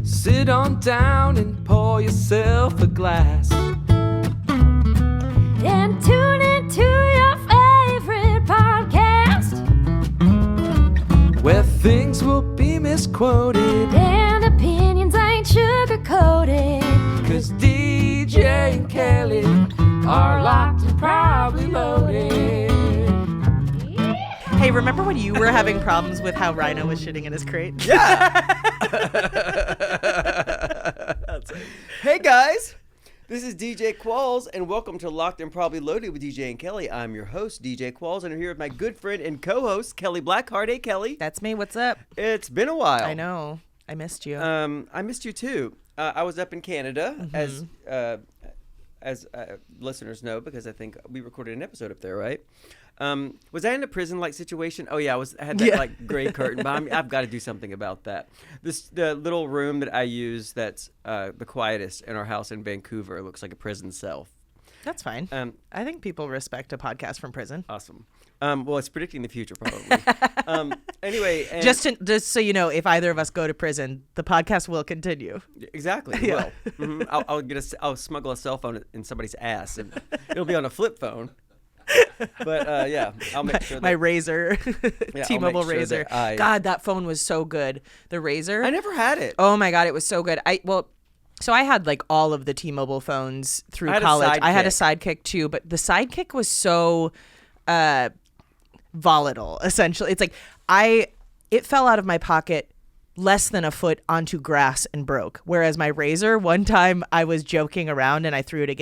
Sit on down and pour yourself a glass. And tune into your favorite podcast, where things will be misquoted and opinions ain't sugar-coated. 'Cause DJ and Kelly are locked and probably loaded. Hey, remember when you were having problems with how Rhino was shitting in his crate? Yeah. Hey guys, this is DJ Qualls, and welcome to Locked and Probably Loaded with DJ and Kelly. I'm your host, DJ Qualls, and I'm here with my good friend and co-host, Kelly Blackheart. Hey, Kelly. That's me. What's up? It's been a while. I know. I missed you. I missed you too. I was up in Canada, as listeners know, because I think we recorded an episode up there, right? Was I in a prison-like situation? Oh yeah, I had that like gray curtain, but I've got to do something about that. The little room that I use that's the quietest in our house in Vancouver looks like a prison cell. That's fine. I think people respect a podcast from prison. Awesome. Well, it's predicting the future, probably. Anyway, just so you know, if either of us go to prison, the podcast will continue. Exactly. Yeah. Will. I'll smuggle a cell phone in somebody's ass, and it'll be on a flip phone. But yeah, I'll make sure that my Razor, T-Mobile Razor. God, that phone was so good. The Razor. I never had it. Oh my God, it was so good. So I had like all of the T-Mobile phones through college. I had a Sidekick too, but the Sidekick was so volatile. Essentially, it's like it fell out of my pocket less than a foot onto grass and broke. Whereas my Razor, one time I was joking around and I threw it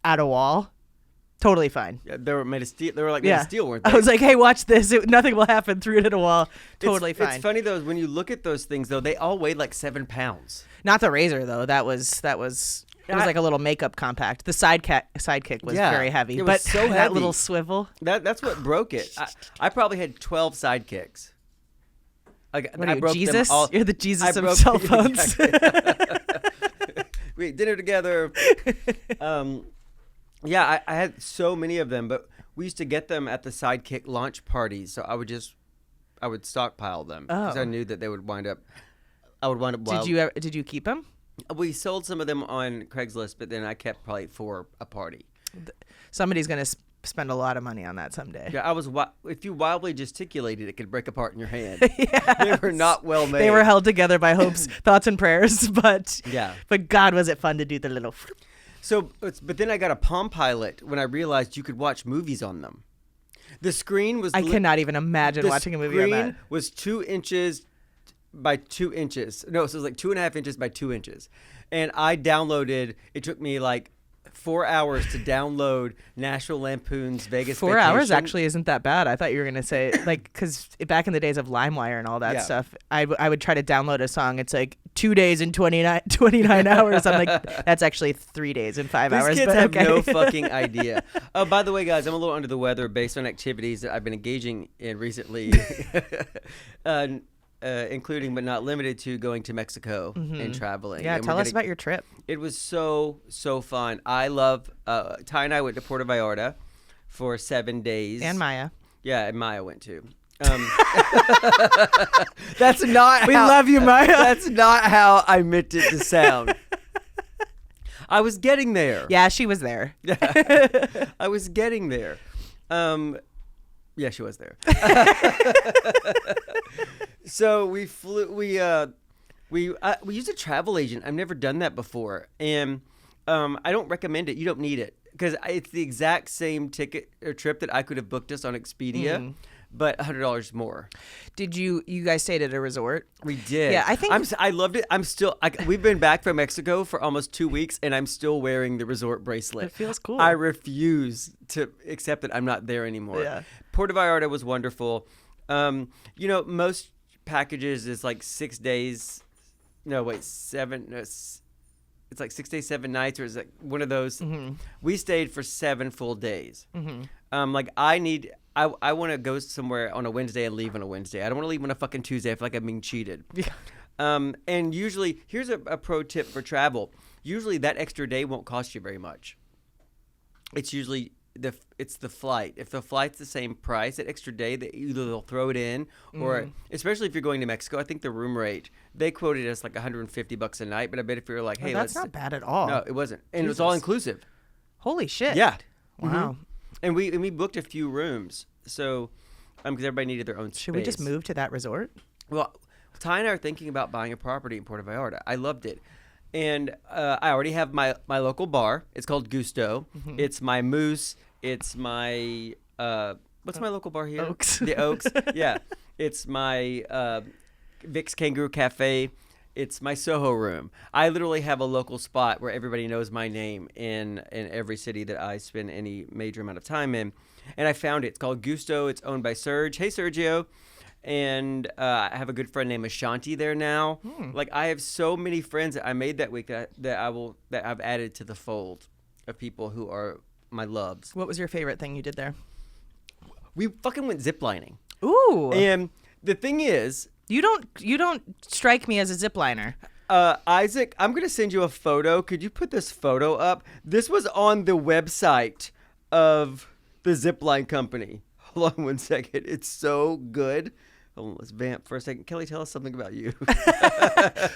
at a wall. Totally fine. Yeah, they were made of steel. They were like made of steel, weren't they? I was like, hey, watch this. Nothing will happen. Threw it at a wall. Totally fine. It's funny though, when you look at those things though, they all weighed like 7 pounds. Not the Razor though. It was like a little makeup compact. The sidekick was very heavy. It was so heavy. That little swivel. That's what broke it. I probably had 12 sidekicks. What are you, broke Jesus? Them all. You're the Jesus of cell phones. We ate dinner together. Yeah, I had so many of them, but we used to get them at the Sidekick launch parties. So I would stockpile them because I knew that they would wind up. I would wind up. Did you keep them? We sold some of them on Craigslist, but then I kept probably 4 a party. Somebody's gonna spend a lot of money on that someday. Yeah, if you wildly gesticulated, it could break apart in your hand. Yes. They were not well made. They were held together by hopes, thoughts, and prayers. But yeah. But God, was it fun to do the little. So, but then I got a Palm Pilot when I realized you could watch movies on them. The screen was. I cannot even imagine watching a movie on that. The screen was 2 inches by 2 inches. No, so it was like 2.5 inches by 2 inches. And I downloaded. It took me like 4 hours to download National Lampoon's Vegas 4 Vacation. hours actually isn't that bad. I thought you were gonna say because back in the days of LimeWire and all that stuff, I would try to download a song. It's like 2 days and 29 hours. I'm like, that's actually 3 days and 5 hours. These kids have no fucking idea. Oh, by the way, guys, I'm a little under the weather based on activities that I've been engaging in recently. Including but not limited to going to Mexico and traveling. Yeah, and tell us about your trip. It was so fun. I love Ty and I went to Puerto Vallarta for 7 days. And Maya. Yeah, and Maya went too. That's not. We love you, Maya. That's not how I meant it to sound. I was getting there. Yeah, she was there. I was getting there. Yeah, she was there. So we flew. We used a travel agent. I've never done that before, and I don't recommend it. You don't need it because it's the exact same ticket or trip that I could have booked us on Expedia, but $100 more. Did you guys stayed at a resort? We did. Yeah, I think I loved it. We've been back from Mexico for almost 2 weeks, and I'm still wearing the resort bracelet. It feels cool. I refuse to accept that I'm not there anymore. Yeah. Puerto Vallarta was wonderful. Most packages is like 6 days. No, wait, 7. No, it's like 6 days, 7 nights, or is it one of those? Mm-hmm. We stayed for 7 full days. Mm-hmm. I want to go somewhere on a Wednesday and leave on a Wednesday. I don't want to leave on a fucking Tuesday. I feel like I'm being cheated. Yeah. And usually, here's a pro tip for travel. Usually, that extra day won't cost you very much. It's usually it's the flight. If the flight's the same price, that extra day, that either they'll throw it in, or especially if you're going to Mexico, I think the room rate they quoted us like $150 a night. But I bet if you're like, hey, that's not bad at all. No, it wasn't, and it was all inclusive. Holy shit! Yeah, wow. And we booked a few rooms, so because everybody needed their own space. Should we just move to that resort? Well, Ty and I are thinking about buying a property in Puerto Vallarta. I loved it. And I already have my local bar. It's called Gusto. It's my Moose. It's my what's my local bar here? Oaks. The Oaks. Yeah. It's my Vic's Kangaroo Cafe. It's my Soho room. I literally have a local spot where everybody knows my name in every city that I spend any major amount of time in. And I found it. It's called Gusto. It's owned by Serge. Hey, Sergio. And I have a good friend named Ashanti there now. Like, I have so many friends that I made that week that I've added to the fold of people who are my loves. What was your favorite thing you did there? We fucking went ziplining. Ooh. And the thing is, You don't strike me as a zipliner. Isaac, I'm gonna send you a photo. Could you put this photo up? This was on the website of the zipline company. Hold on one second. It's so good. Hold on, let's vamp for a second. Kelly, tell us something about you.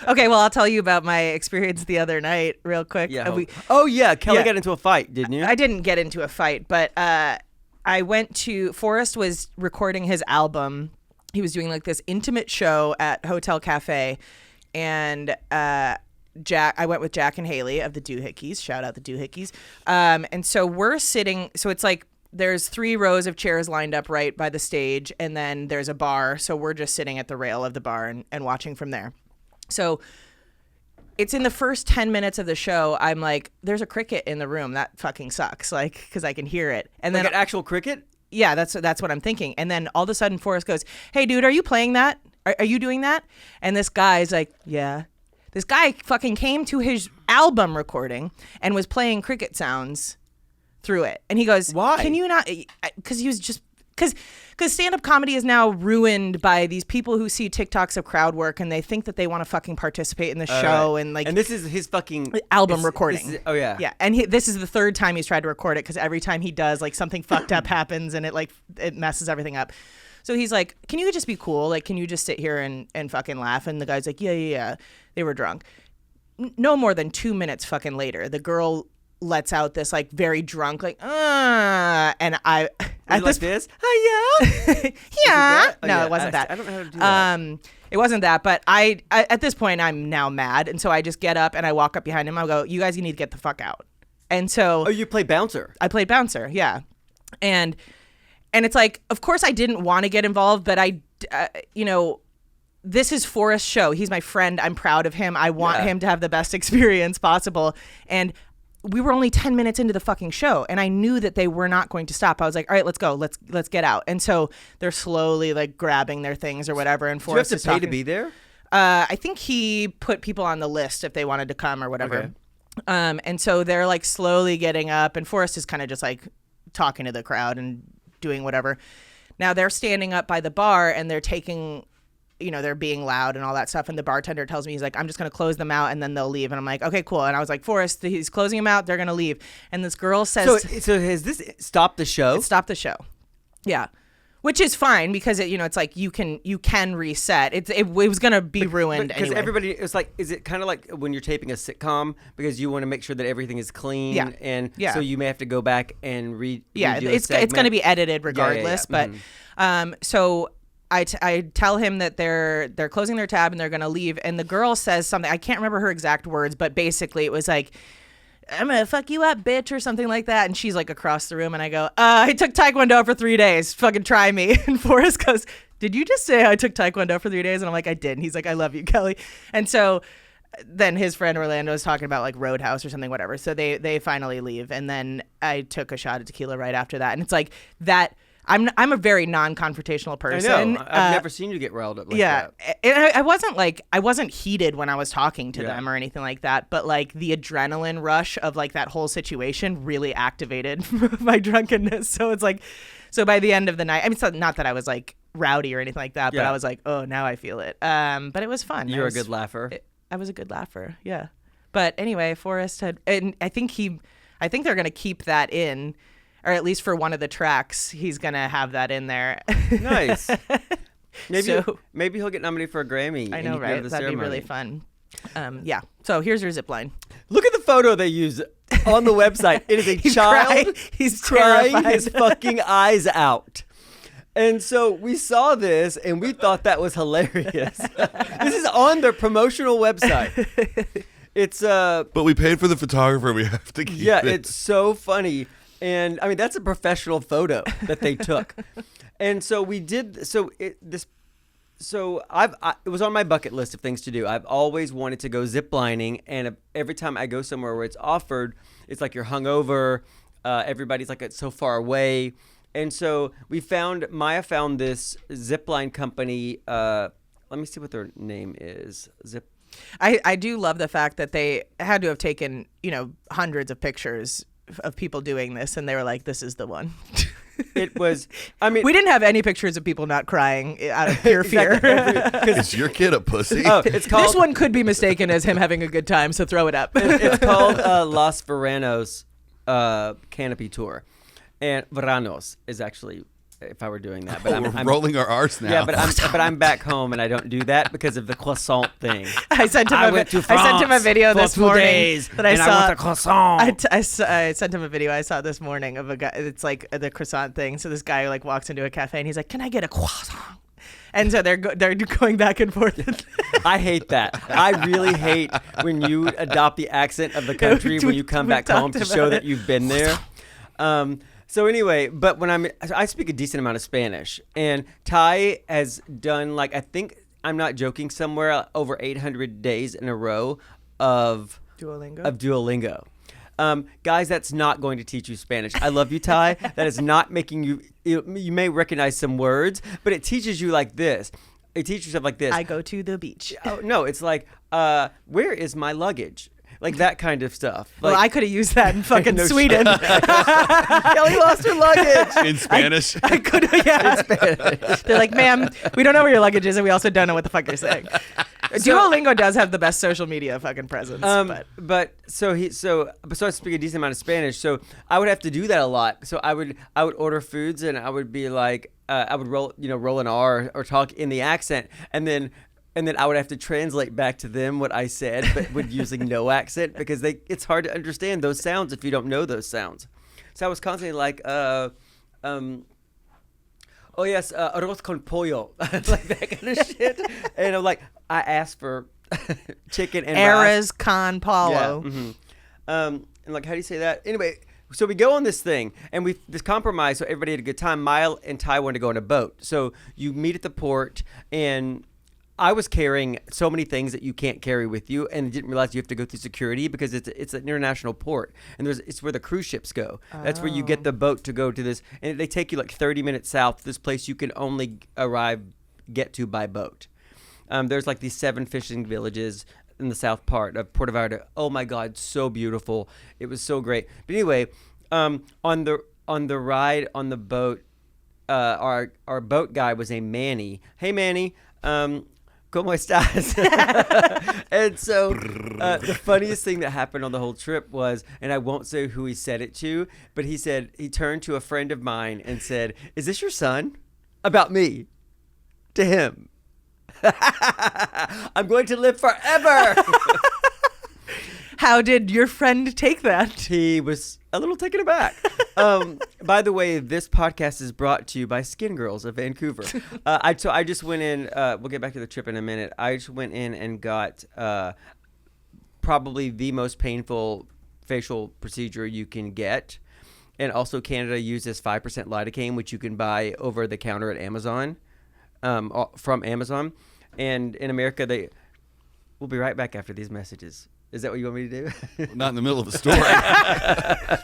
Okay, well, I'll tell you about my experience the other night real quick. Yeah. Kelly Yeah. got into a fight, didn't you? I didn't get into a fight, but I went to Forrest was recording his album. He was doing like this intimate show at Hotel Cafe, and I went with Jack and Haley of the Doohickeys. Shout out the Doohickeys. And so we're sitting. So it's like there's 3 rows of chairs lined up right by the stage, and then there's a bar. So we're just sitting at the rail of the bar and watching from there. So it's in the first 10 minutes of the show. I'm like, there's a cricket in the room. That fucking sucks. Like, because I can hear it. And like then an actual cricket? yeah, that's what I'm thinking. And then all of a sudden, Forrest goes, "Hey, dude, are you playing that? Are you doing that?" And this guy's like, "Yeah." This guy fucking came to his album recording and was playing cricket sounds through it. And he goes, "Why? Can you not?" Because he was just because stand-up comedy is now ruined by these people who see TikToks of crowd work and they think that they want to fucking participate in the show and like. And this is his fucking album recording. Oh yeah. Yeah, and this is the 3rd time he's tried to record it because every time he does, like something fucked up happens and it messes everything up. So he's like, "Can you just be cool? Like, can you just sit here and fucking laugh?" And the guy's like, "Yeah. They were drunk." No more than 2 minutes fucking later, the girl lets out this like very drunk like and I at like this yeah yeah oh, no yeah. It wasn't that. I don't know how to do that. It wasn't that, but I at this point I'm now mad, and so I just get up and I walk up behind him. I go, "You guys, you need to get the fuck out." And so you play bouncer. I played bouncer, yeah, and it's like, of course I didn't want to get involved, but I this is Forrest's show. He's my friend. I'm proud of him. I want him to have the best experience possible. And we were only 10 minutes into the fucking show, and I knew that they were not going to stop. I was like, "All right, let's go. Let's get out." And so they're slowly like grabbing their things or whatever. And Forrest Do you have to pay to be there? I think he put people on the list if they wanted to come or whatever. Okay. And so they're like slowly getting up, and Forrest is kind of just like talking to the crowd and doing whatever. Now they're standing up by the bar and they're taking, they're being loud and all that stuff. And the bartender tells me, he's like, "I'm just going to close them out and then they'll leave." And I'm like, "Okay, cool." And I was like, "Forrest, he's closing them out. They're going to leave." And this girl says, So has this stopped the show? it stopped the show. Yeah. Which is fine because it's like you can reset. It was going to be ruined because anyway. everybody is like, is it kind of like when you're taping a sitcom because you want to make sure that everything is clean? Yeah. And Yeah. so you may have to go back and redo it's a going to be edited regardless. Yeah. But so I tell him that they're closing their tab and they're going to leave. And the girl says something. I can't remember her exact words, but basically it was like, "I'm going to fuck you up, bitch," or something like that. And she's like across the room. And I go, "I took Taekwondo for 3 days. Fucking try me." And Forrest goes, "Did you just say I took Taekwondo for 3 days?" And I'm like, "I did." And he's like, "I love you, Kelly." And so then his friend Orlando is talking about like Roadhouse or something, whatever. So they finally leave. And then I took a shot of tequila right after that. And it's like that. I'm a very non-confrontational person. I know. I've never seen you get riled up like that. And I wasn't heated when I was talking to them or anything like that, but like the adrenaline rush of like that whole situation really activated my drunkenness. So it's like, so by the end of the night, I mean, it's not that I was like rowdy or anything like that, but I was like, "Oh, now I feel it." But it was fun. You're a good laugher. I was a good laugher. Yeah. But anyway, Forrest and I think they're going to keep that in. or at least for one of the tracks, he's gonna have that in there. Nice. Maybe So- maybe he'll get nominated for a Grammy. I and know, he can go to right? the That'd be really ceremony. fun. Yeah. So here's your zip line. Look at the photo they use on the website. It is a He's child crying. He's crying terrified. his fucking eyes out. And so we saw this and we thought that was hilarious. This is on their promotional website. It's But we paid for the photographer. We have to keep yeah, it. it's so funny. And I mean that's a professional photo that they took. And so we did it was on my bucket list of things to do. I've always wanted to go ziplining, and every time I go somewhere where it's offered, it's like you're hungover, everybody's like it's so far away. And so Maya found this zipline company. Let me see what their name is. I do love the fact that they had to have taken, hundreds of pictures of people doing this, and they were like, this is the one. It was, I mean, We didn't have any pictures of people not crying out of pure fear. Is your kid a pussy? oh, it's called This one could be mistaken as him having a good time, so throw it up. it's called Los Veranos Canopy Tour, and Veranos is actually if I were doing that, but We're rolling our R's now. Yeah, but I'm back home and I don't do that because of the croissant thing. I sent him a video this morning that I saw. I want a croissant. I sent him a video I saw this morning of a guy. It's like the croissant thing. So this guy like walks into a cafe and he's like, "Can I get a croissant?" And so they're going back and forth. I hate that. I really hate when you adopt the accent of the country when you come back home to show that you've been there. So anyway, but when I speak a decent amount of Spanish, and Ty has done I think I'm not joking, somewhere over 800 days in a row of Duolingo. Guys, that's not going to teach you Spanish. I love you, Ty. That is not making you. You may recognize some words, but it teaches you like this. It teaches you stuff like this. I go to the beach. Oh no, it's like, where is my luggage? Like that kind of stuff. Well, I could have used that in fucking No Sweden. Kelly lost her luggage. In Spanish? I could have, yeah. They're like, ma'am, we don't know where your luggage is, and we also don't know what the fuck you're saying. Duolingo does have the best social media fucking presence. So I speak a decent amount of Spanish, so I would have to do that a lot. So I would order foods, and I would be like, I would roll an R or talk in the accent, and then I would have to translate back to them what I said, but with using no accent, because it's hard to understand those sounds if you don't know those sounds. So I was constantly like, oh yes, arroz con pollo, like that kind of shit. And I'm like, I asked for chicken and rice. Arroz con pollo. Yeah. Mm-hmm. And like, how do you say that? Anyway, so we go on this thing, and this compromise, so everybody had a good time. Maya and Ty wanted to go on a boat. So you meet at the port, and I was carrying so many things that you can't carry with you, and didn't realize you have to go through security because it's an international port, and it's where the cruise ships go. That's where you get the boat to go to this, and they take you like 30 minutes south to this place you can only get to by boat. There's like these 7 fishing villages in the south part of Puerto Vallarta. Oh my God, so beautiful! It was so great. But anyway, on the ride on the boat, our boat guy was named Manny. Hey Manny. ¿Cómo estás? And so the funniest thing that happened on the whole trip was, and I won't say who he said it to, but he turned to a friend of mine and said, "Is this your son?" About me. To him. I'm going to live forever. How did your friend take that? He was a little taken aback. By the way, this podcast is brought to you by Skin Girls of Vancouver. I just went in. We'll get back to the trip in a minute. I just went in and got probably the most painful facial procedure you can get. And also Canada uses 5% lidocaine, which you can buy over the counter at Amazon, from Amazon. And in America, we'll be right back after these messages. Is that what you want me to do? Not in the middle of a story.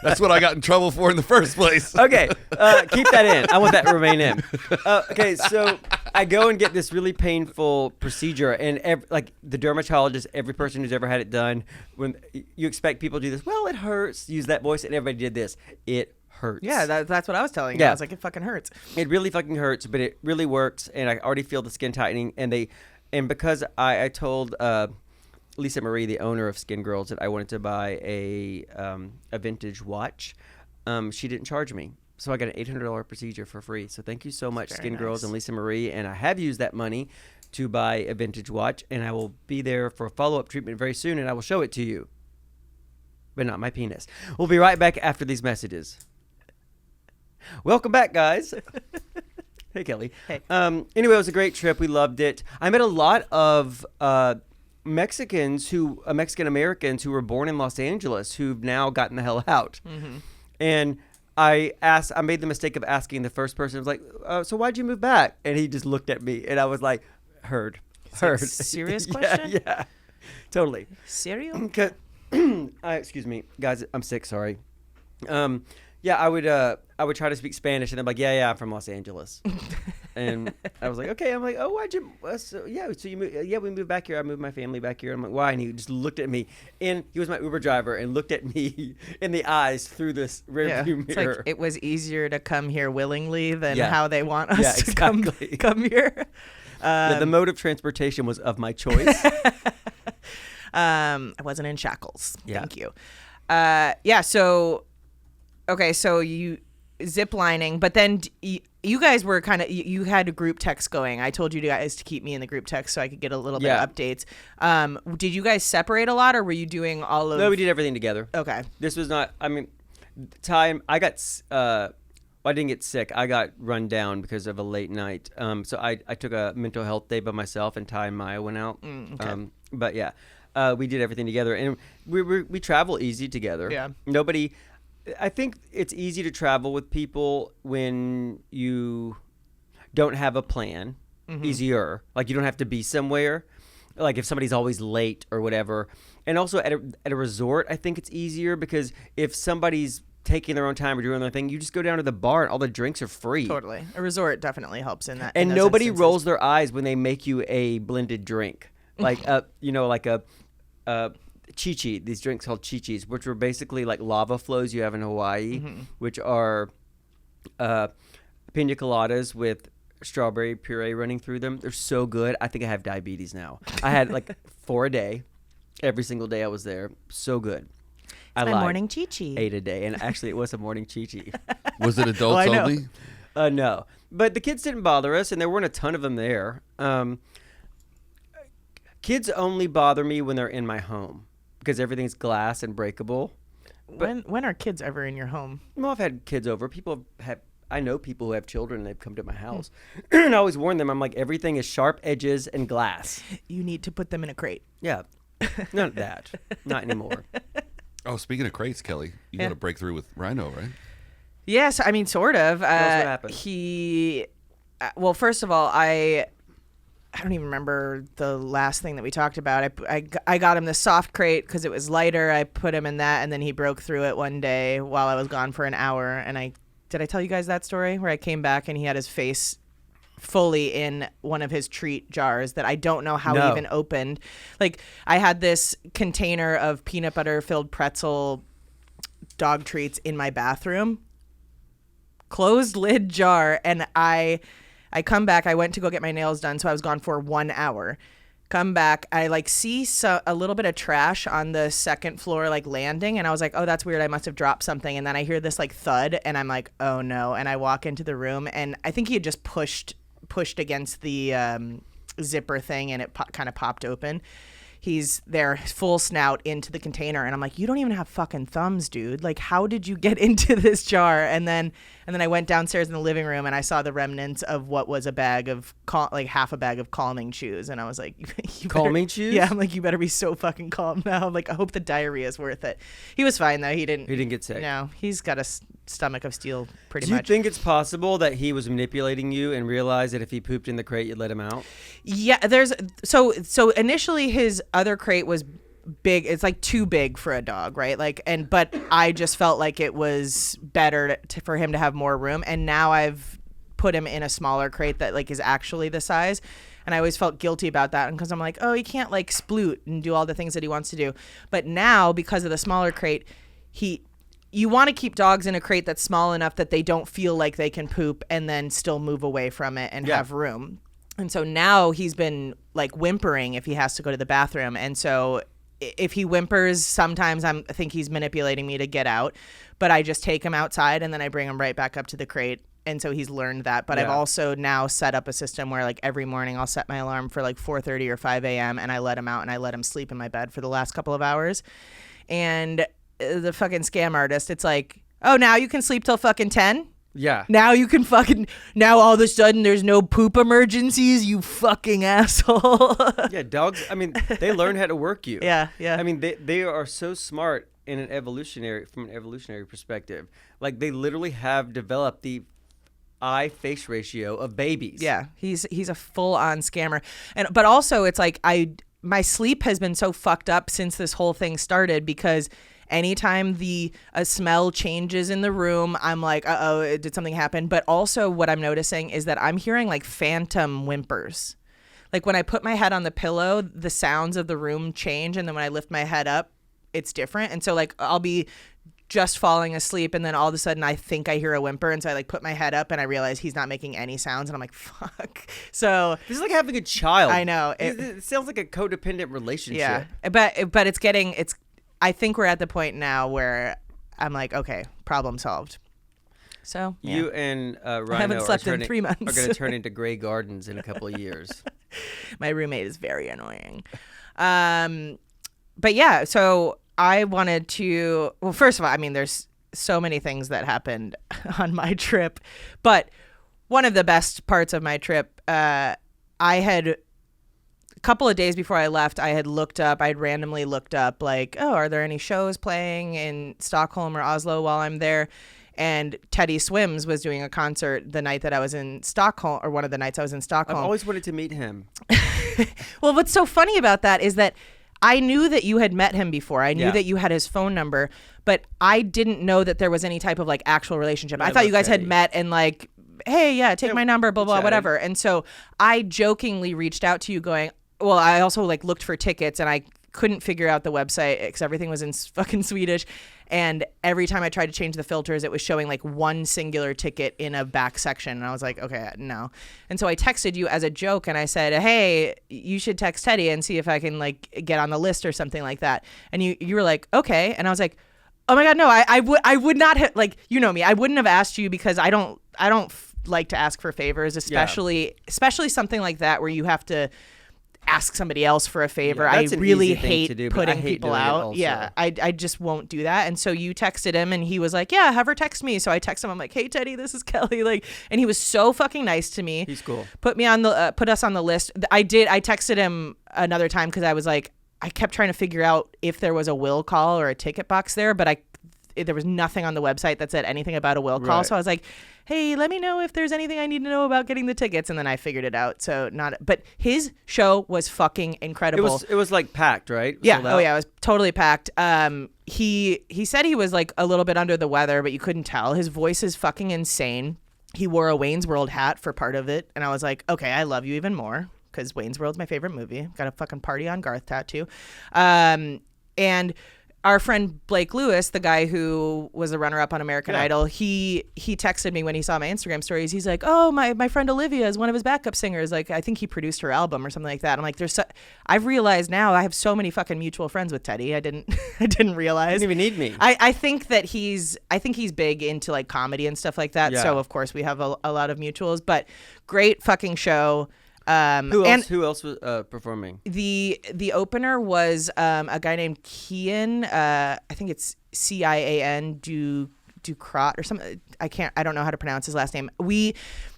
That's what I got in trouble for in the first place. Okay, keep that in. I want that to remain in. Okay, so I go and get this really painful procedure, and like the dermatologist, every person who's ever had it done, when you expect people to do this, well, it hurts, use that voice, and everybody did this. It hurts. Yeah, that's what I was telling you. Yeah. I was like, it fucking hurts. It really fucking hurts, but it really works, and I already feel the skin tightening, and because I told Lisa Marie, the owner of Skin Girls, that I wanted to buy a vintage watch. she didn't charge me. So I got an $800 procedure for free. So thank you so much, Very Skin Girls nice. and Lisa Marie. And I have used that money to buy a vintage watch, and I will be there for a follow-up treatment very soon, and I will show it to you. But not my penis. We'll be right back after these messages. Welcome back, guys. Hey, Kelly. Hey. Anyway, it was a great trip. We loved it. I met a lot of Mexican Americans who were born in Los Angeles who've now gotten the hell out. Mm-hmm. And I made the mistake of asking the first person. I was like, so why'd you move back? And he just looked at me, and I was like, heard. Serious question? Yeah, totally. Cereal? Okay. Excuse me, guys. I'm sick. Sorry. Yeah, I would try to speak Spanish, and they're like, yeah, I'm from Los Angeles. And I was like, okay. I'm like, oh, why'd you? So you moved, we moved back here. I moved my family back here. I'm like, why? And he just looked at me, and he was my Uber driver, and looked at me in the eyes through this rearview It's mirror. like it was easier to come here willingly than Yeah. how they want us Yeah, to exactly. come here. Yeah, the mode of transportation was of my choice. I wasn't in shackles. Yeah. Thank you. Yeah. So, okay. So you zip lining, but then you guys were kind of, you had a group text going. I told you guys to keep me in the group text so I could get a little bit Yeah. of updates. Did you guys separate a lot, or were you doing all of? No, we did everything together. Okay. This was not. I mean, I got. I didn't get sick. I got run down because of a late night. So I took a mental health day by myself, and Ty and Maya went out. Okay. But yeah, we did everything together, and we travel easy together. Yeah. Nobody. I think it's easy to travel with people when you don't have a plan. Easier, like you don't have to be somewhere. Like if somebody's always late or whatever. And also at a resort, I think it's easier because if somebody's taking their own time or doing their thing, you just go down to the bar and all the drinks are free. Totally. A resort definitely helps in that. And in those nobody instances. rolls their eyes when they make you a blended drink, like like a chi-chi. These drinks called chi-chis, which were basically like lava flows you have in Hawaii, which are pina coladas with strawberry puree running through them. They're so good. I think I have diabetes now. I had like 4 a day, every single day I was there. So good. I My lied. morning chi-chi. 8 a day, and actually it was a morning chi-chi. Was it adults I know. only? No, but the kids didn't bother us, and there weren't a ton of them there. Kids only bother me when they're in my home because everything's glass and breakable. When are kids ever in your home? Well, I've had kids over. I know people who have children, and they've come to my house. And I always warn them, I'm like, everything is sharp edges and glass. You need to put them in a crate. Yeah, none of that. Not anymore. Oh, speaking of crates, Kelly, you got a breakthrough with Rhino, right? Yes, I mean, sort of. what happened? Well, first of all, I don't even remember the last thing that we talked about. I got him this soft crate because it was lighter. I put him in that, and then he broke through it one day while I was gone for an hour. And did I tell you guys that story where I came back and he had his face fully in one of his treat jars that I don't know how he even opened. Like, I had this container of peanut butter filled pretzel dog treats in my bathroom, closed lid jar, and I come back. I went to go get my nails done, so I was gone for 1 hour. Come back, I see a little bit of trash on the second floor landing, and I was like, oh, that's weird, I must have dropped something. And then I hear this thud, and I'm like, oh no. And I walk into the room, and I think he had just pushed against the zipper thing, and it kind of popped open. He's there full snout into the container, and I'm like, you don't even have fucking thumbs, dude. Like, how did you get into this jar? And then I went downstairs in the living room, and I saw the remnants of what was a bag of half a bag of calming chews, and I was like, you Calming chews? Yeah, I'm like, you better be so fucking calm now. I'm like, I hope the diarrhea is worth it. He was fine though. He didn't get sick. No, he's got a stomach of steel pretty Do you much. think it's possible that he was manipulating you and realized that if he pooped in the crate, you'd let him out? Yeah, so initially his other crate was big. It's too big for a dog, right? But I just felt like it was better for him to have more room, and now I've put him in a smaller crate that is actually the size. And I always felt guilty about that because I'm like, oh, he can't sploot and do all the things that he wants to do. But now, because of the smaller crate, you want to keep dogs in a crate that's small enough that they don't feel like they can poop and then still move away from it and have room. And so now he's been whimpering if he has to go to the bathroom. And so if he whimpers, sometimes I think he's manipulating me to get out, but I just take him outside and then I bring him right back up to the crate. And so he's learned that. But I've also now set up a system where like every morning I'll set my alarm for like 4:30 or 5 a.m. and I let him out and I let him sleep in my bed for the last couple of hours. And the fucking scam artist, it's like, oh, now you can sleep till fucking 10? Yeah. Now you can fucking, now all of a sudden there's no poop emergencies, you fucking asshole. Yeah, dogs, I mean, they learn how to work you. Yeah. I mean, they are so smart from an evolutionary perspective. Like, they literally have developed the eye-face ratio of babies. Yeah, he's a full-on scammer. But also it's like my sleep has been so fucked up since this whole thing started because anytime a smell changes in the room, I'm like, uh-oh, did something happen? But also what I'm noticing is that I'm hearing like phantom whimpers. Like when I put my head on the pillow, the sounds of the room change, and then when I lift my head up, it's different. And so like I'll be just falling asleep and then all of a sudden I think I hear a whimper, and so I like put my head up and I realize he's not making any sounds, and I'm like, fuck. So this is like having a child. I know it sounds like a codependent relationship. Yeah, but it's I think we're at the point now where I'm like, okay, problem solved. So yeah. You and Rhino I haven't slept in 3 months. are going to turn into gray gardens in a couple of years. My roommate is very annoying. But yeah, so I wanted to, well, first of all, I mean, there's so many things that happened on my trip, but one of the best parts of my trip, I had a couple of days before I left, I had randomly looked up like, oh, are there any shows playing in Stockholm or Oslo while I'm there? And Teddy Swims was doing a concert the night that I was in Stockholm, or one of the nights I was in Stockholm. I've always wanted to meet him. Well, what's so funny about that is that I knew that you had met him before. I knew Yeah. that you had his phone number, but I didn't know that there was any type of like actual relationship. I I thought you love guys had Teddy. met and like, hey, yeah, take my number, blah, blah, chatted. whatever. And so I jokingly reached out to you going, well, I also like looked for tickets and I couldn't figure out the website because everything was in fucking Swedish. And every time I tried to change the filters, it was showing like one singular ticket in a back section. And I was like, okay, no. And so I texted you as a joke and I said, hey, you should text Teddy and see if I can like get on the list or something like that. And you were like, okay. And I was like, oh my God, no, I would not have, like, you know me, I wouldn't have asked you because I don't like to ask for favors, especially something like that where you have to ask somebody else for a favor. Yeah, I that's an really easy thing hate to do, but I putting hate people doing it out. also. Yeah, I just won't do that. And so you texted him and he was like, yeah, have her text me. So I texted him. I'm like, hey, Teddy, this is Kelly. Like, and he was so fucking nice to me. He's cool. Put us on the list. I texted him another time because I was like, I kept trying to figure out if there was a will call or a ticket box there, but there was nothing on the website that said anything about a will call. Right. So I was like, hey, let me know if there's anything I need to know about getting the tickets. And then I figured it out. But his show was fucking incredible. It was like packed, right? Yeah. Sold Oh out? yeah. It was totally packed. He said he was like a little bit under the weather, but you couldn't tell. His voice is fucking insane. He wore a Wayne's World hat for part of it. And I was like, okay, I love you even more because Wayne's World's my favorite movie. Got a fucking Party on Garth tattoo. And our friend Blake Lewis, the guy who was a runner-up on American Idol, he texted me when he saw my Instagram stories. He's like, "Oh, my friend Olivia is one of his backup singers. Like, I think he produced her album or something like that." I'm like, I've realized now I have so many fucking mutual friends with Teddy. I didn't realize. He didn't even need me. I think that he's big into like comedy and stuff like that. Yeah. So of course we have a lot of mutuals. But great fucking show. Who else was performing? The opener was a guy named Kian. I think it's Cian Ducrot or something. I don't know how to pronounce his last name.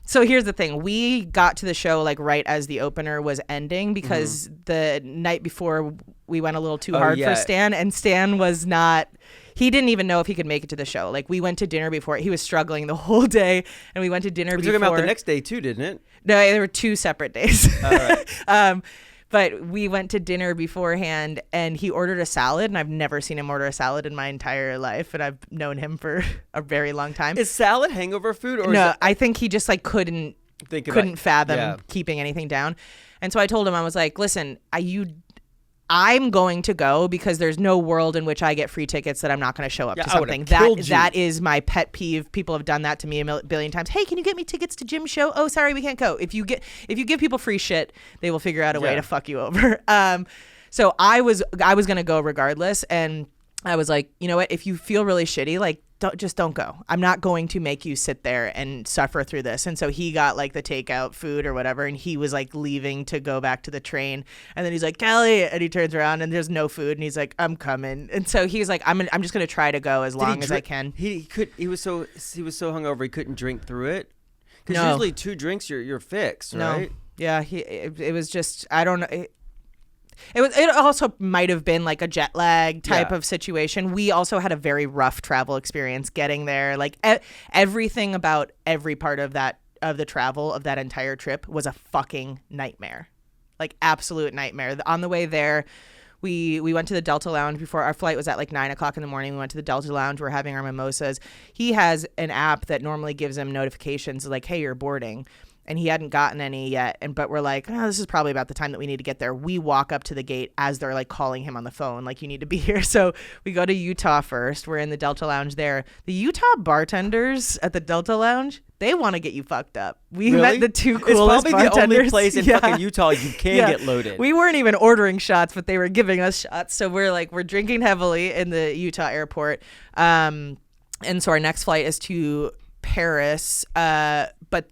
So here's the thing. We got to the show like right as the opener was ending because the night before we went a little too hard for Stan, and Stan was not. He didn't even know if he could make it to the show. Like, we went to dinner before. He was struggling the whole day, and we went to dinner before. We took him out the next day, too, didn't it? No, there were 2 separate days. All right. But we went to dinner beforehand, and he ordered a salad, and I've never seen him order a salad in my entire life, and I've known him for a very long time. Is salad hangover food? Or No, is I think he just, like, couldn't fathom keeping anything down. And so I told him, I was like, listen, I'm going to go because there's no world in which I get free tickets that I'm not going to show up to I would've something. killed you. That is my pet peeve. People have done that to me a billion times. Hey, can you get me tickets to Jim's show? Oh, sorry, we can't go. If you give people free shit, they will figure out a way Yeah. to fuck you over. So I was gonna go regardless, and I was like, you know what? If you feel really shitty, like don't go. I'm not going to make you sit there and suffer through this. And so he got like the takeout food or whatever, and he was like leaving to go back to the train. And then he's like, Kelly, and he turns around and there's no food, and he's like, I'm coming. And so he's like, I'm just gonna try to go as long as I can. He was so hungover he couldn't drink through it. Because No. usually 2 drinks you're fixed, right? No. Yeah, it was just, I don't know. It also might have been like a jet lag type of situation. We also had a very rough travel experience getting there. Like everything about every part of the travel of that entire trip was a fucking nightmare. Like absolute nightmare. On the way there, we went to the Delta Lounge before our flight was at like 9:00 in the morning. We went to the Delta Lounge. We're having our mimosas. He has an app that normally gives him notifications like, hey, you're boarding. And he hadn't gotten any yet. But we're like, oh, this is probably about the time that we need to get there. We walk up to the gate as they're like calling him on the phone, like, you need to be here. So we go to Utah first. We're in the Delta Lounge there. The Utah bartenders at the Delta Lounge, they want to get you fucked up. We met the 2 coolest It's probably bartenders. the only place in fucking Utah you can get loaded. We weren't even ordering shots, but they were giving us shots. So we're drinking heavily in the Utah airport. And so our next flight is to Paris. But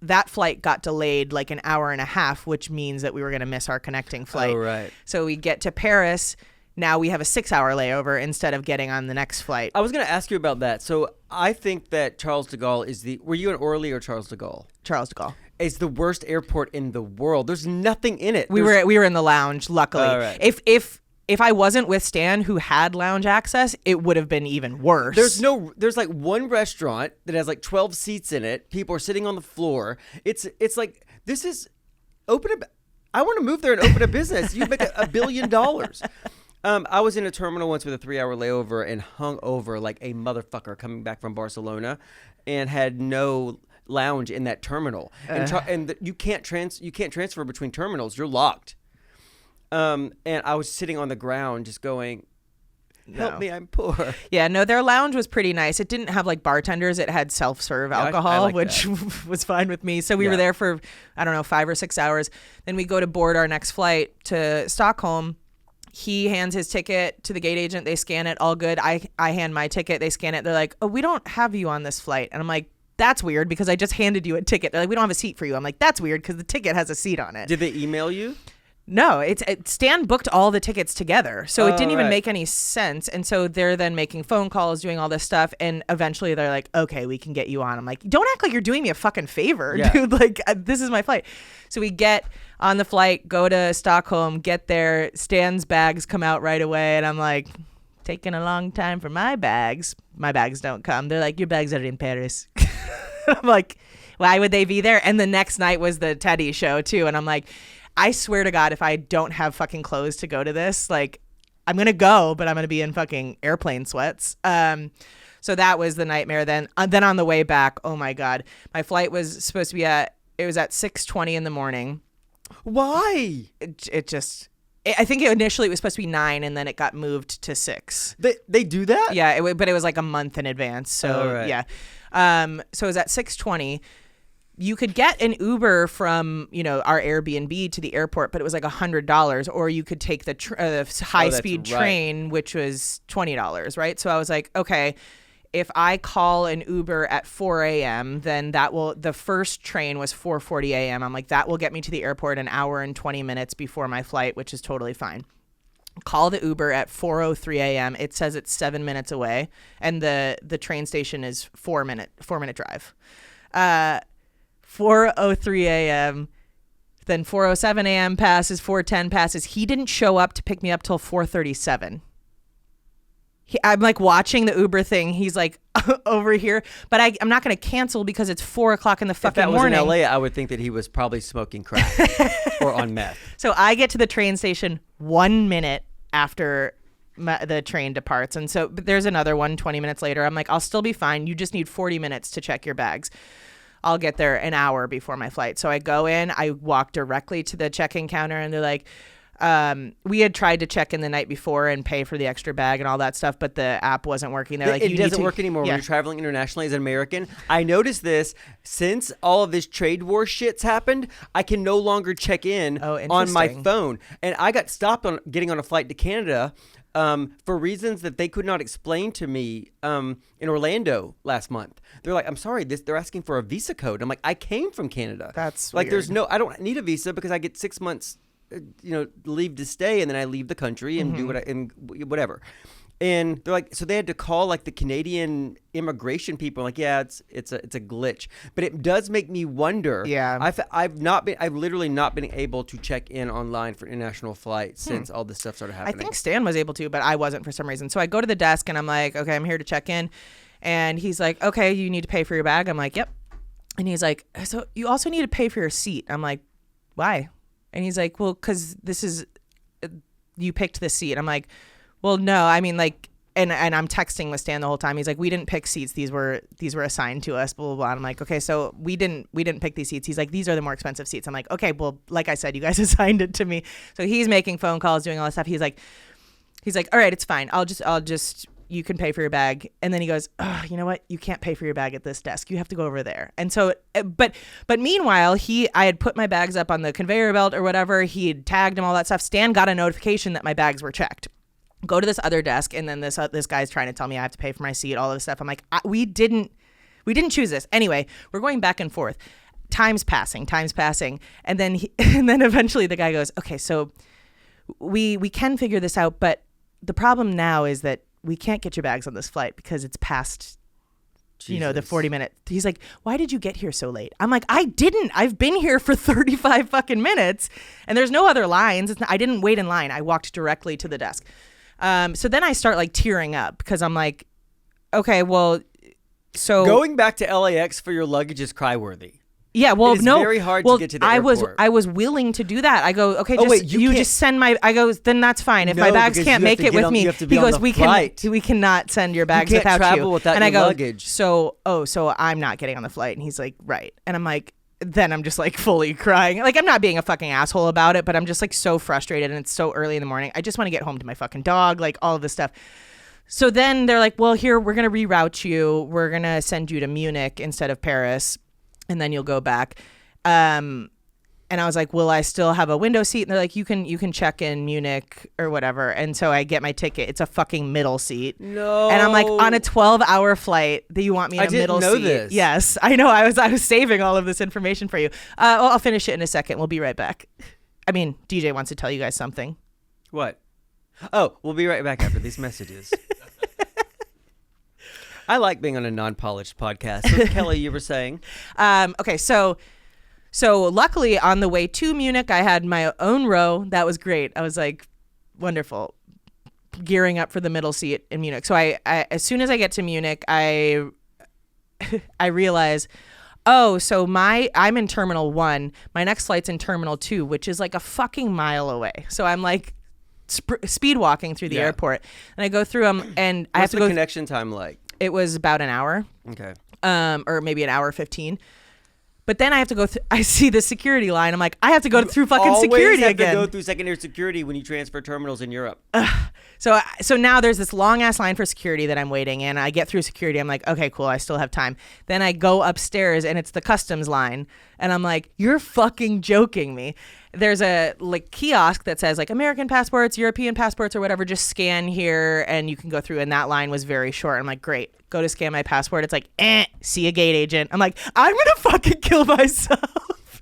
that flight got delayed like an hour and a half, which means that we were going to miss our connecting flight. Oh, right. So we get to Paris. Now we have a 6-hour layover instead of getting on the next flight. I was going to ask you about that. So I think that Charles de Gaulle is were you in Orly or Charles de Gaulle? Charles de Gaulle. It's the worst airport in the world. There's nothing in it. We were in the lounge, luckily. All right. If I wasn't with Stan, who had lounge access, it would have been even worse. There's like one restaurant that has like 12 seats in it. People are sitting on the floor. It's like, this is I want to move there and open a business. You make $1 billion. I was in a terminal once with a 3-hour layover and hung over like a motherfucker coming back from Barcelona, and had no lounge in that terminal. And you can't transfer between terminals. You're locked. And I was sitting on the ground just going, help me, I'm poor. Yeah, no, their lounge was pretty nice. It didn't have like bartenders. It had self-serve alcohol, I like which was fine with me. So we were there for, 5 or 6 hours. Then we go to board our next flight to Stockholm. He hands his ticket to the gate agent. They scan it, all good. I hand my ticket. They scan it. They're like, oh, we don't have you on this flight. And I'm like, that's weird because I just handed you a ticket. They're like, we don't have a seat for you. I'm like, that's weird because the ticket has a seat on it. Did they email you? No, Stan booked all the tickets together, so it didn't even make any sense. And so they're then making phone calls, doing all this stuff, and eventually they're like, "Okay, we can get you on." I'm like, "Don't act like you're doing me a fucking favor, dude! Like, this is my flight." So we get on the flight, go to Stockholm, get there. Stan's bags come out right away, and I'm like, taking a long time for my bags. My bags don't come. They're like, "Your bags are in Paris." I'm like, "Why would they be there?" And the next night was the Teddy show too, and I'm like, I swear to God, if I don't have fucking clothes to go to this, like, I'm going to go, but I'm going to be in fucking airplane sweats. So that was the nightmare. Then on the way back, oh my God, my flight was supposed to be at 6:20 in the morning. Why? I think initially it was supposed to be 9, and then it got moved to 6. They do that? Yeah, but it was like a month in advance. So yeah. So it was at 6:20. You could get an Uber from, our Airbnb to the airport, but it was like $100, or you could take the high-speed train, which was $20, right? So I was like, okay, if I call an Uber at 4 a.m., then the first train was 4:40 a.m. I'm like, that will get me to the airport an hour and 20 minutes before my flight, which is totally fine. Call the Uber at 4:03 a.m. It says it's 7 minutes away, and the train station is 4-minute drive. 4:03 a.m. Then 4:07 a.m. passes, 4:10 passes. He didn't show up to pick me up till 4:37. I'm like watching the Uber thing. He's like over here, but I'm not going to cancel because it's 4:00 in the fucking morning. If that was in LA, I would think that he was probably smoking crack or on meth. So I get to the train station 1 minute after the train departs. And so but there's another 20 minutes later. I'm like, I'll still be fine. You just need 40 minutes to check your bags. I'll get there an hour before my flight. So I go in, I walk directly to the check-in counter, and they're like, We had tried to check in the night before and pay for the extra bag and all that stuff, but the app wasn't working. They're like, it you doesn't need to, work anymore when yeah. you're traveling internationally as an American. I noticed this since all of this trade war shit's happened. I can no longer check in on my interesting. phone, and I got stopped on getting on a flight to Canada for reasons that they could not explain to me in Orlando last month. They're like, I'm sorry, they're asking for a visa code. I'm like, I came from Canada. That's like, weird. I don't need a visa because I get 6 months, leave to stay, and then I leave the country and do whatever. And they're like, so they had to call like the Canadian immigration people. Like, yeah, it's a glitch, but it does make me wonder. Yeah, I've literally not been able to check in online for international flights since all this stuff started happening. I think Stan was able to, but I wasn't for some reason. So I go to the desk and I'm like, okay, I'm here to check in, and he's like, okay, you need to pay for your bag. I'm like, yep. And he's like, so you also need to pay for your seat. I'm like, why? And he's like, well, because this is you picked this seat. I'm like, well, no, I mean, like, and I'm texting with Stan the whole time. He's like, we didn't pick seats. These were assigned to us, blah, blah, blah. I'm like, okay, so we didn't pick these seats. He's like, these are the more expensive seats. I'm like, okay, well, like I said, you guys assigned it to me. So he's making phone calls, doing all this stuff. He's like, all right, it's fine. I'll just, you can pay for your bag. And then he goes, oh, you know what? You can't pay for your bag at this desk. You have to go over there. And so, but meanwhile, I had put my bags up on the conveyor belt or whatever. He had tagged them, all that stuff. Stan got a notification that my bags were checked. Go to this other desk, and then this guy's trying to tell me I have to pay for my seat, all of this stuff. I'm like, we didn't choose this. Anyway, we're going back and forth. Time's passing, and then eventually the guy goes, okay, so we can figure this out, but the problem now is that we can't get your bags on this flight because it's past the 40-minute. He's like, why did you get here so late? I'm like, I didn't. I've been here for 35 fucking minutes, and there's no other lines. I didn't wait in line. I walked directly to the desk. So then I start like tearing up because I'm like, okay, well, so going back to LAX for your luggage is cryworthy. Yeah, well, it is no, very hard to get to the airport. I was willing to do that. I go, okay, you just send my. I go, then that's fine. If my bags can't make it with me, he goes, we cannot send your bags you can't without travel you. without and your I go, luggage. So I'm not getting on the flight. And he's like, right. And I'm like, then I'm just like fully crying. Like, I'm not being a fucking asshole about it, but I'm just like so frustrated, and it's so early in the morning. I just want to get home to my fucking dog, like all of this stuff. So then they're like, well, here, we're going to reroute you. We're going to send you to Munich instead of Paris, and then you'll go back. And I was like, will I still have a window seat? And they're like, you can check in Munich or whatever. And so I get my ticket. It's a fucking middle seat. No. And I'm like, on a 12-hour flight that you want me in a middle seat. I didn't know this. Yes, I know. I was saving all of this information for you. I'll finish it in a second. We'll be right back. I mean, DJ wants to tell you guys something. What? Oh, we'll be right back after these messages. I like being on a non-polished podcast. So, Kelly, you were saying? Okay, so luckily on the way to Munich, I had my own row. That was great. I was like, wonderful. Gearing up for the middle seat in Munich. So I as soon as I get to Munich, I realize, oh, so I'm in Terminal 1. My next flight's in Terminal 2, which is like a fucking mile away. So I'm like speed walking through the airport. And I go through them, and I have to go. What's the connection time like? It was about an hour. Okay. Or maybe an hour 15. But then I have to go through. I see the security line. I'm like, I have to go through fucking security again. You always have to go through secondary security when you transfer terminals in Europe. So now there's this long ass line for security that I'm waiting in. I get through security. I'm like, okay, cool. I still have time. Then I go upstairs, and it's the customs line. And I'm like, you're fucking joking me. There's a like kiosk that says like American passports, European passports, or whatever. Just scan here, and you can go through. And that line was very short. I'm like, great. Go to scan my passport. It's like, see a gate agent. I'm like, I'm gonna fucking kill myself.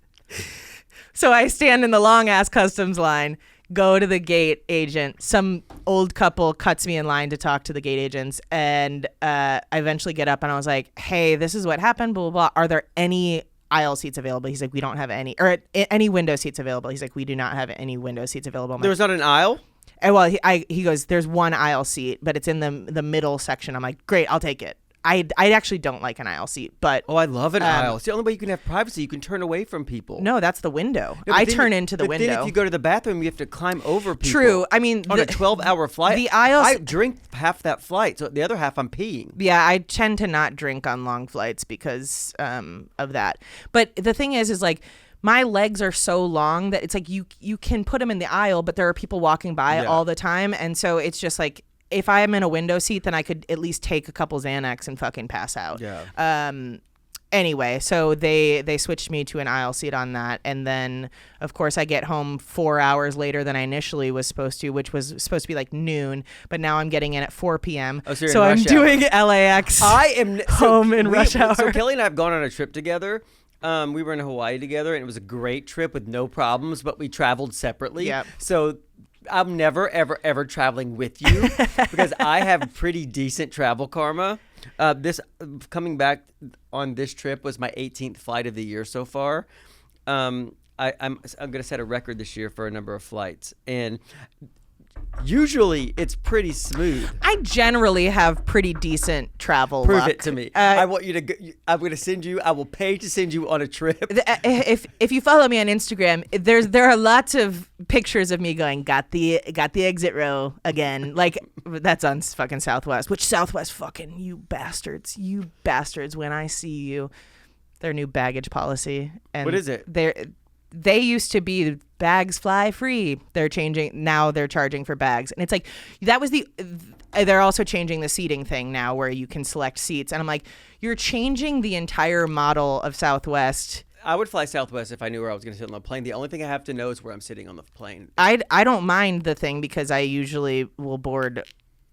So I stand in the long ass customs line, go to the gate agent. Some old couple cuts me in line to talk to the gate agents, and I eventually get up and I was like, hey, this is what happened, blah, blah, blah. Are there any aisle seats available? He's like, we don't have any, or any window seats available. He's like, we do not have any window seats available. There's not an aisle? And well, he goes, there's one aisle seat, but it's in the middle section. I'm like, great, I'll take it. I actually don't like an aisle seat, but I love an aisle. It's the only way you can have privacy. You can turn away from people. No, that's the window. No, I turn into the window. Then if you go to the bathroom, you have to climb over people. True. I mean, on a 12-hour flight, the aisle. I drink half that flight, so the other half I'm peeing. Yeah, I tend to not drink on long flights because of that. But the thing is like, my legs are so long that it's like you can put them in the aisle, but there are people walking by all the time, and so it's just like if I'm in a window seat, then I could at least take a couple Xanax and fucking pass out. Yeah. Anyway, so they switched me to an aisle seat on that, and then of course I get home 4 hours later than I initially was supposed to, which was supposed to be like noon, but now I'm getting in at 4 p.m. Oh, so you're so in I'm rush doing LAX. I am home in rush hour. So Kelly and I have gone on a trip together. We were in Hawaii together, and it was a great trip with no problems, but we traveled separately. Yep. So I'm never, ever, ever traveling with you because I have pretty decent travel karma. This coming back on this trip was my 18th flight of the year so far. I'm going to set a record this year for a number of flights, and usually it's pretty smooth. I generally have pretty decent travel Prove luck. it to me. I want you to. I'm going to send you. I will pay to send you on a trip. If you follow me on Instagram, there are lots of pictures of me going got the exit row again. Like that's on fucking Southwest. Which Southwest fucking you bastards. When I see you, their new baggage policy. And What is it? They used to be bags fly free. They're charging for bags. And it's like, they're also changing the seating thing now where you can select seats. And I'm like, you're changing the entire model of Southwest. I would fly Southwest if I knew where I was going to sit on the plane. The only thing I have to know is where I'm sitting on the plane. I don't mind the thing because I usually will board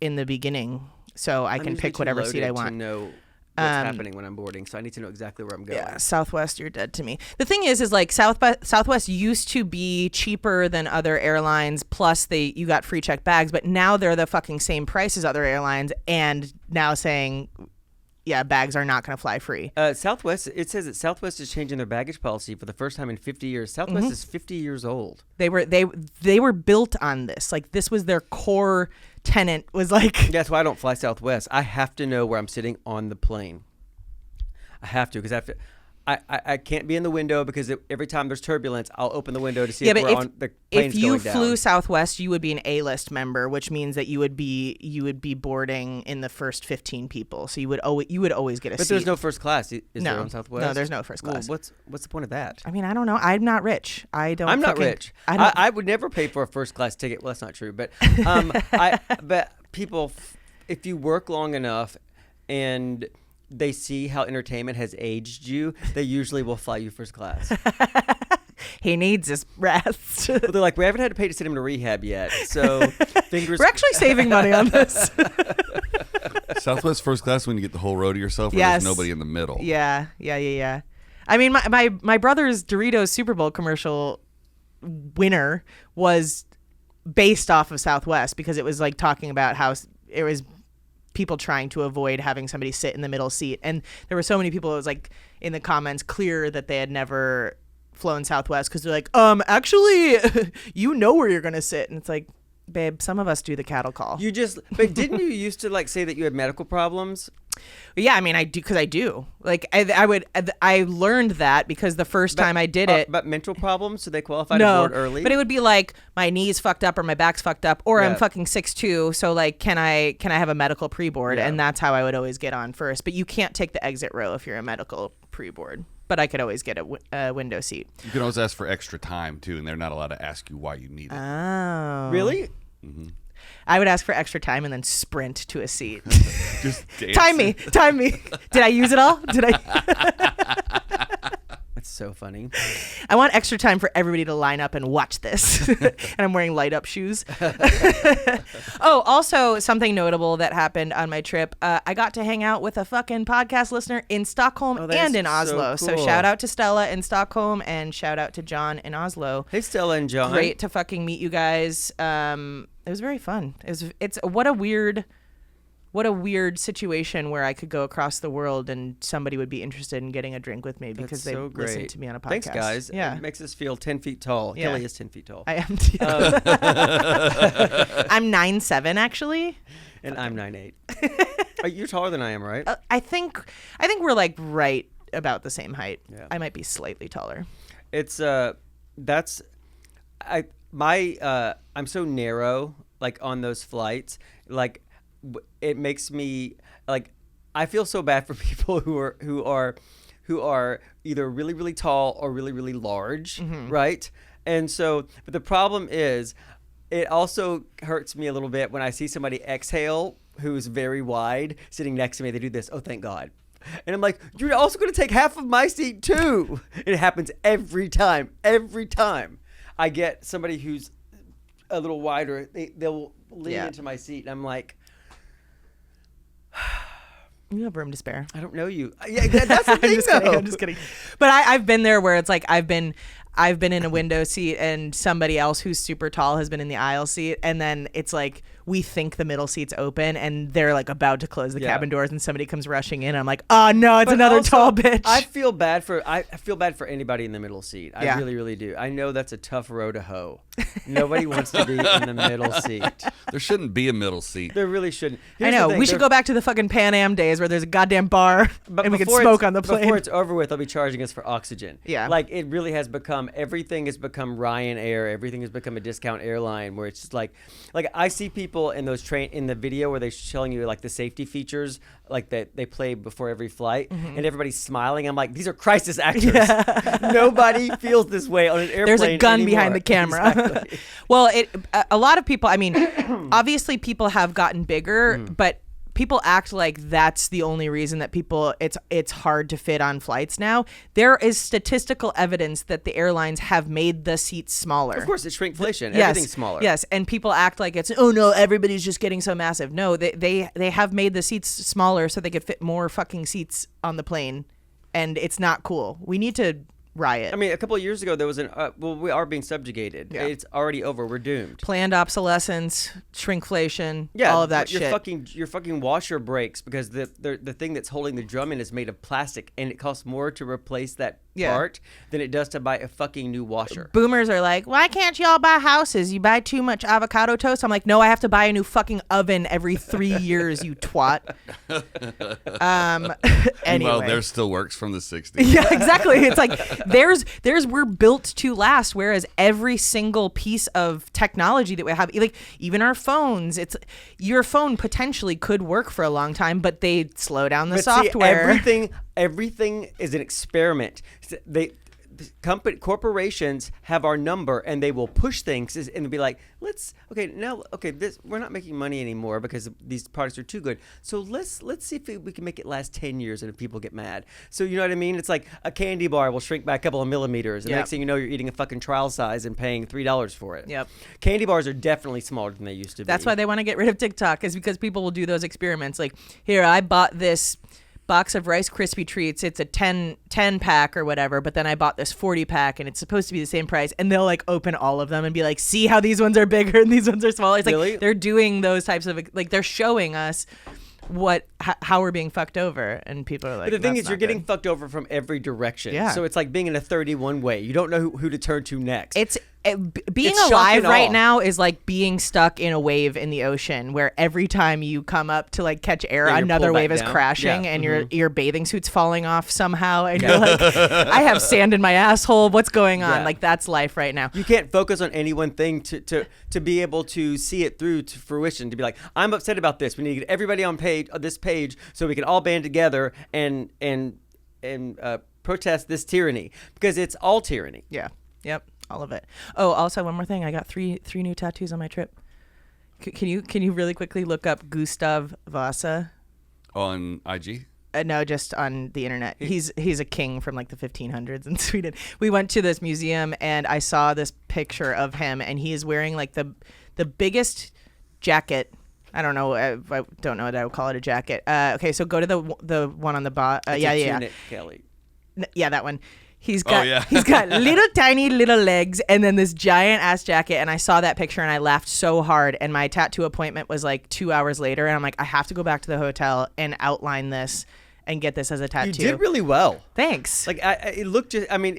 in the beginning. So I can pick whatever seat I want. To know what's happening when I'm boarding, so I need to know exactly where I'm going. Yeah, Southwest, you're dead to me. The thing is like Southwest used to be cheaper than other airlines. Plus, you got free checked bags, but now they're the fucking same price as other airlines, and now saying, yeah, bags are not going to fly free. Southwest. It says that Southwest is changing their baggage policy for the first time in 50 years. Southwest is 50 years old. They were built on this. Like this was their core tenant. Was like That's why I don't fly Southwest. I have to know where I'm sitting on the plane. I have to because I have to. I can't be in the window because every time there's turbulence, I'll open the window to see if we're on the plane's if you going down. flew Southwest, you would be an A-list member, which means that you would be boarding in the first 15 people. So you would always get a seat. But there's no first class. Is there on Southwest? No, there's no first class. Well, what's the point of that? I mean, I don't know. I'm not rich. I'm not rich. I would never pay for a first class ticket. Well, that's not true. But but people, if you work long enough and they see how entertainment has aged you, they usually will fly you first class. He needs his rest. Well, they're like, we haven't had to pay to send him to rehab yet, so fingers. We're actually saving money on this. Southwest first class when you get the whole row to yourself, or Yes. there's nobody in the middle. Yeah. I mean, my brother's Doritos Super Bowl commercial winner was based off of Southwest because it was like talking about how it was people trying to avoid having somebody sit in the middle seat. And there were so many people, it was like in the comments clear that they had never flown Southwest because they're like, actually, you know where you're going to sit. And it's like, babe, some of us do the cattle call. But didn't you used to like say that you had medical problems? Yeah, I mean, I do because I do. Like, I learned that because the first time I did it. But mental problems, so they qualify to board early? But it would be like my knee's fucked up or my back's fucked up or I'm fucking 6'2", so like can I have a medical pre-board? Yeah. And that's how I would always get on first. But you can't take the exit row if you're a medical pre-board. But I could always get a window seat. You can always ask for extra time too, and they're not allowed to ask you why you need it. Oh. Really? Mm-hmm. I would ask for extra time and then sprint to a seat. Just Time me. Did I use it all? Did I? That's so funny. I want extra time for everybody to line up and watch this. And I'm wearing light up shoes. Oh, also something notable that happened on my trip. I got to hang out with a fucking podcast listener in Stockholm and in Oslo. So cool. Shout out to Stella in Stockholm and shout out to John in Oslo. Hey, Stella and John. Great to fucking meet you guys. It was very fun. It's what a weird situation where I could go across the world and somebody would be interested in getting a drink with me because they listened to me on a podcast. Thanks, guys. Yeah. It makes us feel 10 feet tall. Yeah. Kelly is 10 feet tall. I am. I'm 9'7" actually. And I'm 9'8". You're taller than I am, right? I think we're like right about the same height. Yeah. I might be slightly taller. It's I'm so narrow like on those flights. Like it makes me like I feel so bad for people who who are either really, really tall or really, really large, right? And so, but the problem is, it also hurts me a little bit when I see somebody exhale who's very wide sitting next to me. They do this. Oh, thank God. And I'm like, you're also going to take half of my seat too. It happens every time. Every time I get somebody who's a little wider, they'll lean into my seat. And I'm like, you have room to spare. I don't know you. Yeah, that's the thing, I'm just kidding. But I've been there where it's like I've been in a window seat and somebody else who's super tall has been in the aisle seat, and then it's like we think the middle seat's open and they're like about to close the cabin doors and somebody comes rushing in and I'm like, oh no, it's another also, tall bitch. I feel bad for anybody in the middle seat. I really, really do. I know that's a tough row to hoe. Nobody wants to be in the middle seat. There shouldn't be a middle seat. There really shouldn't. I know. We should go back to the fucking Pan Am days where there's a goddamn bar and we can smoke on the plane. Before it's over with, they'll be charging us for oxygen. Yeah. Like it really has become, everything has become Ryanair. Everything has become a discount airline where it's just like I see people in those in the video where they're showing you like the safety features like that they play before every flight and everybody's smiling. I'm like, these are crisis actors. Yeah. Nobody feels this way on an airplane. There's a gun anymore. behind the camera. Exactly. Well, a lot of people, I mean, obviously people have gotten bigger, but people act like that's the only reason that it's hard to fit on flights now. There is statistical evidence that the airlines have made the seats smaller. Of course, it's shrinkflation. Yes, Everything's smaller. Yes, and people act like it's, oh no, everybody's just getting so massive. No, they have made the seats smaller so they could fit more fucking seats on the plane, and it's not cool. We need to riot. I mean, a couple of years ago, there was we are being subjugated. Yeah. It's already over. We're doomed. Planned obsolescence, shrinkflation, all of that shit. Your fucking washer breaks because the thing that's holding the drum in is made of plastic, and it costs more to replace that part than it does to buy a fucking new washer. Boomers are like, why can't y'all buy houses? You buy too much avocado toast? I'm like, no, I have to buy a new fucking oven every 3 years, you twat. Anyway. Well, there still works from the 60s. Yeah, exactly. It's like there's we're built to last, whereas every single piece of technology that we have, like even our phones, your phone potentially could work for a long time, but they slow down the software. See, everything is an experiment. Corporations have our number and they will push things and be like, we're not making money anymore because these products are too good. So let's see if we can make it last 10 years and if people get mad. So you know what I mean? It's like a candy bar will shrink by a couple of millimeters. And the next thing you know, you're eating a fucking trial size and paying $3 for it. Yep. Candy bars are definitely smaller than they used to be. That's why they want to get rid of TikTok, is because people will do those experiments. Like, here, I bought this box of Rice Krispie treats. It's a 10 pack or whatever, but then I bought this 40 pack and it's supposed to be the same price, and they'll like open all of them and be like, see how these ones are bigger and these ones are smaller. It's really? Like they're doing those types of, like, they're showing us how we're being fucked over, and people are like, but the thing is, you're getting fucked over from every direction. Yeah. So it's like being in a 31 way. You don't know who to turn to next. Being alive right now is like being stuck in a wave in the ocean, where every time you come up to like catch air, another wave is crashing, and your bathing suit's falling off somehow, and you're like, I have sand in my asshole. What's going on? Yeah. Like, that's life right now. You can't focus on any one thing to be able to see it through to fruition. To be like, I'm upset about this. We need to get everybody on this page so we can all band together and protest this tyranny, because it's all tyranny. Yeah. Yep. All of it. Oh, also one more thing. I got three new tattoos on my trip. Can you really quickly look up Gustav Vasa? On IG? No, just on the internet. He's a king from like the 1500s in Sweden. We went to this museum and I saw this picture of him, and he is wearing like the biggest jacket. I don't know. I don't know that I would call it a jacket. Okay, so go to the one on the bottom. Tunic, Kelly. Yeah, that one. He's got little tiny little legs and then this giant ass jacket, and I saw that picture and I laughed so hard, and my tattoo appointment was like 2 hours later, and I'm like, I have to go back to the hotel and outline this and get this as a tattoo. You did really well. Thanks. Like it looked just, I mean,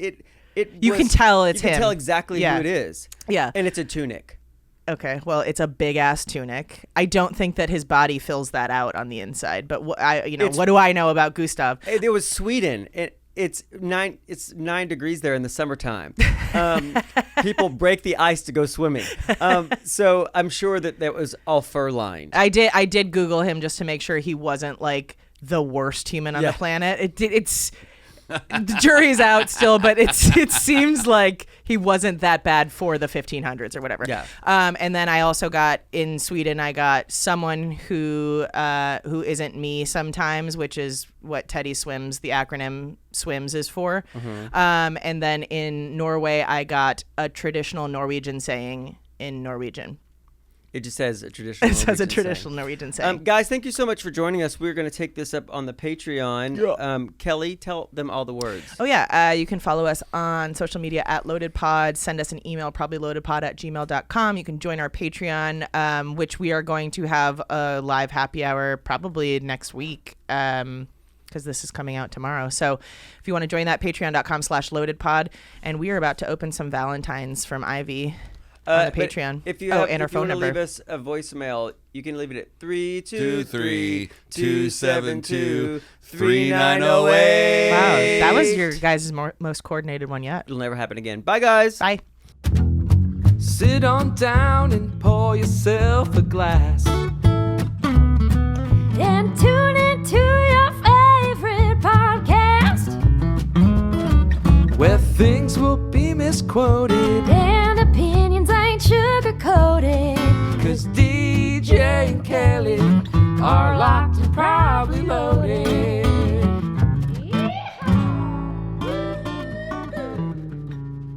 you can tell it's him. You can tell exactly who it is. Yeah. And it's a tunic. Okay, well, it's a big ass tunic. I don't think that his body fills that out on the inside, but what do I know about Gustav? It was Sweden. It's 9 degrees there in the summertime. People break the ice to go swimming. So I'm sure that was all fur lined. I did Google him just to make sure he wasn't like the worst human on the planet. the jury's out still, but it seems like he wasn't that bad for the 1500s or whatever. Yeah. And then I also got in Sweden, I got someone who isn't me sometimes, which is what Teddy Swims, the acronym SWIMS is for. And then in Norway, I got a traditional Norwegian saying in Norwegian. It just says a traditional. It says a Norwegian traditional saying. Norwegian saying. Guys, thank you so much for joining us. We're going to take this up on the Patreon. Kelly, tell them all the words. Oh, yeah. You can follow us on social media at LoadedPod. Send us an email, probably loadedpod@gmail.com. You can join our Patreon, which we are going to have a live happy hour probably next week. Because this is coming out tomorrow. So if you want to join that, patreon.com/loadedpod. And we are about to open some Valentines from Ivy on the Patreon. If you and our if you phone want to number. leave us a voicemail, you can leave it at 323-272-3908. Wow, that was your guys' most coordinated one yet. It'll never happen again. Bye, guys. Bye. Sit on down and pour yourself a glass. And tune into your favorite podcast. Where things will be misquoted. And opinions ain't sugar-coated. 'Cause DJ and Kelly are locked and probably loaded.